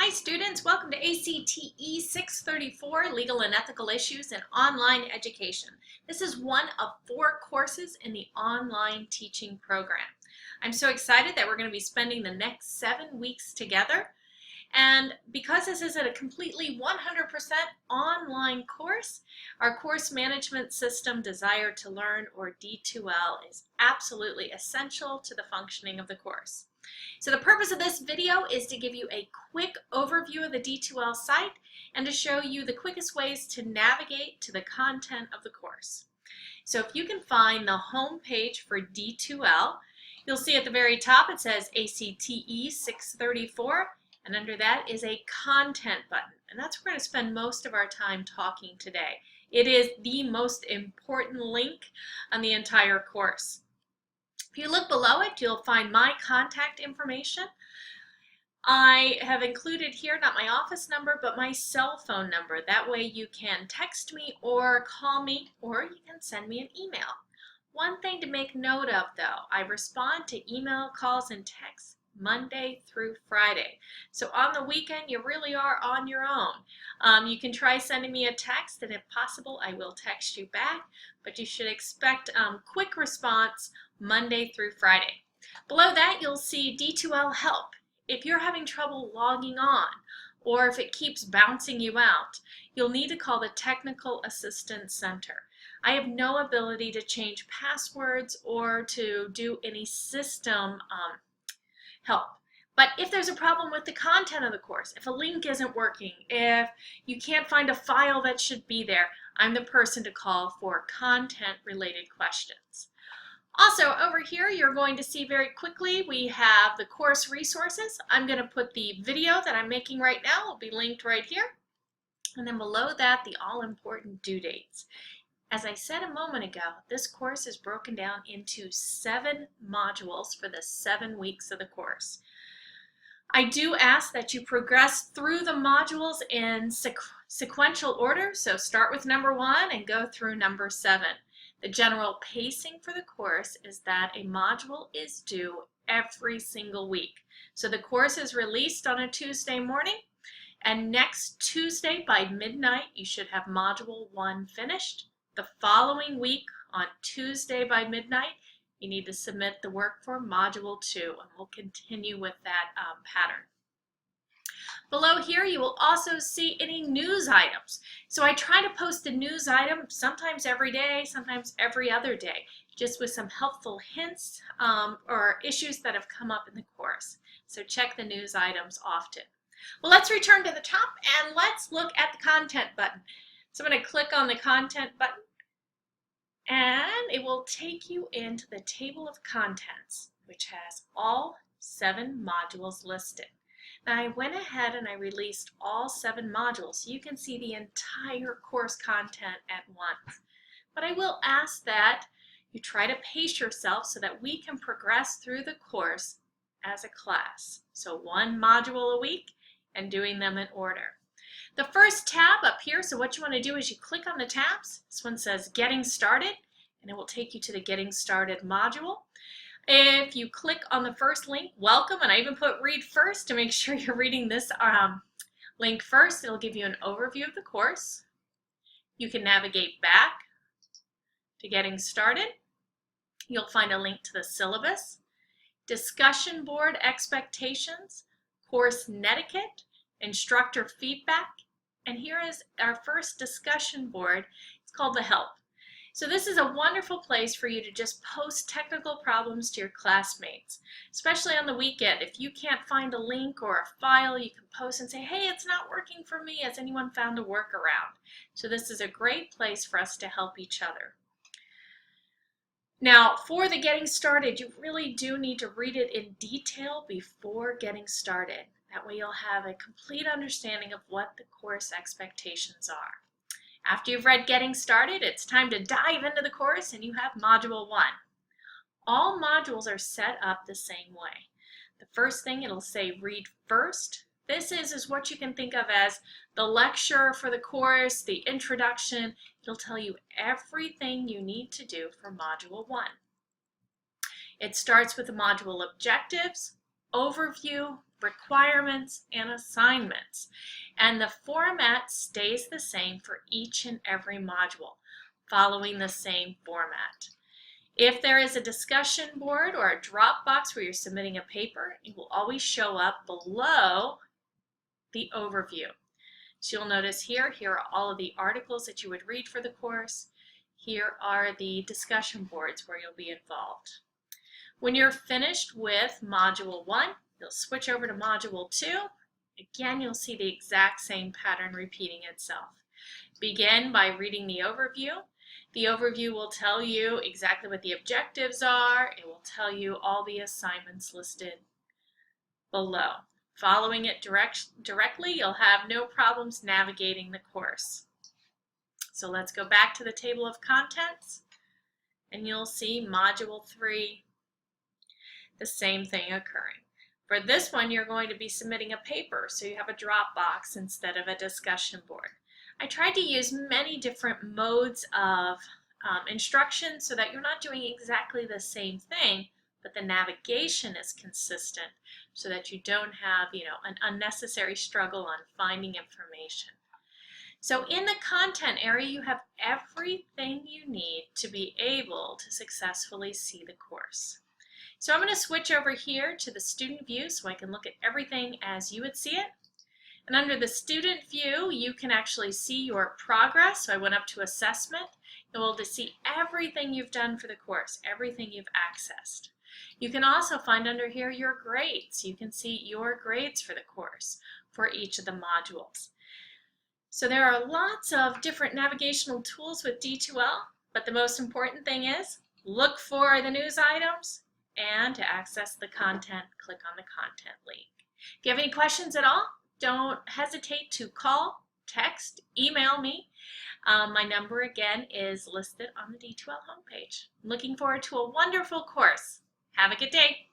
Hi students, welcome to Acte 634, Legal and Ethical Issues in Online Education. This is one of 4 courses in the online teaching program. I'm so excited that we're going to be spending the next 7 weeks together. And because this is a completely 100% online course, our course management system Desire to Learn, or D2l, is absolutely essential to the functioning of the course. So the purpose of this video is to give you a quick overview of the D2l site and to show you the quickest ways to navigate to the content of the course. So if you can find the home page for D2l, you'll see at the very top it says ACTE 634, and under that is a content button, and that's where we're going to spend most of our time talking today. It is the most important link on the entire course. If you look below it, you'll find my contact information. I have included here not my office number, but my cell phone number. That way you can text me or call me, or you can send me an email. One thing to make note of though, I respond to email, calls, and texts Monday through Friday. So on the weekend, you really are on your own. You can try sending me a text, and if possible, I will text you back, but you should expect quick response Monday through Friday. Below that, you'll see D2l Help. If you're having trouble logging on, or if it keeps bouncing you out, you'll need to call the Technical Assistance Center. I have no ability to change passwords or to do any system help. But if there's a problem with the content of the course, if a link isn't working, if you can't find a file that should be there, I'm the person to call for content-related questions. Also, over here, you're going to see very quickly, we have the course resources. I'm going to put the video that I'm making right now, will be linked right here. And then below that, the all-important due dates. As I said a moment ago, this course is broken down into 7 modules for the 7 weeks of the course. I do ask that you progress through the modules in sequential order, so start with number 1 and go through number 7. The general pacing for the course is that a module is due every single week. So the course is released on a Tuesday morning, and next Tuesday by midnight you should have module 1 finished. The following week on Tuesday by midnight you need to submit the work for module 2, and we'll continue with that pattern. Below here you will also see any news items. So I try to post a news item sometimes every day, sometimes every other day, just with some helpful hints or issues that have come up in the course. So check the news items often. Well, let's return to the top and let's look at the content button. So I'm going to click on the content button, and it will take you into the table of contents, which has all 7 modules listed. Now I went ahead and I released all 7 modules so you can see the entire course content at once. But I will ask that you try to pace yourself so that we can progress through the course as a class. So 1 module a week and doing them in order. The first tab up here, so what you want to do is you click on the tabs. This one says Getting Started, and it will take you to the Getting Started module. If you click on the first link, welcome, and I even put read first to make sure you're reading this link first. It'll give you an overview of the course. You can navigate back to Getting Started. You'll find a link to the syllabus, discussion board expectations, course netiquette, instructor feedback, and here is our first discussion board. It's called the Help. So this is a wonderful place for you to just post technical problems to your classmates, especially on the weekend. If you can't find a link or a file, you can post and say, hey, it's not working for me. Has anyone found a workaround? So this is a great place for us to help each other. Now, for the Getting Started, you really do need to read it in detail before getting started. That way you'll have a complete understanding of what the course expectations are. After you've read Getting Started, it's time to dive into the course, and you have Module 1. All modules are set up the same way. The first thing, it'll say Read First. This is what you can think of as the lecture for the course, the introduction. It'll tell you everything you need to do for Module 1. It starts with the module objectives, overview, requirements, and assignments. And the format stays the same for each and every module, following the same format. If there is a discussion board or a drop box where you're submitting a paper, it will always show up below the overview. So you'll notice here are all of the articles that you would read for the course. Here are the discussion boards where you'll be involved. When you're finished with Module 1, you'll switch over to Module 2. Again, you'll see the exact same pattern repeating itself. Begin by reading the overview. The overview will tell you exactly what the objectives are. It will tell you all the assignments listed below. Following it directly, you'll have no problems navigating the course. So let's go back to the table of contents, and you'll see Module 3, the same thing occurring. For this one, you're going to be submitting a paper, so you have a drop box instead of a discussion board. I tried to use many different modes of instruction so that you're not doing exactly the same thing, but the navigation is consistent so that you don't have, an unnecessary struggle on finding information. So in the content area, you have everything you need to be able to successfully see the course. So I'm going to switch over here to the student view so I can look at everything as you would see it. And under the student view, you can actually see your progress. So I went up to assessment. You'll be able to see everything you've done for the course, everything you've accessed. You can also find under here your grades. You can see your grades for the course for each of the modules. So there are lots of different navigational tools with D2l, but the most important thing is look for the news items, and to access the content, click on the content link. If you have any questions at all, don't hesitate to call, text, email me. My number again is listed on the D2l homepage. Looking forward to a wonderful course. Have a good day.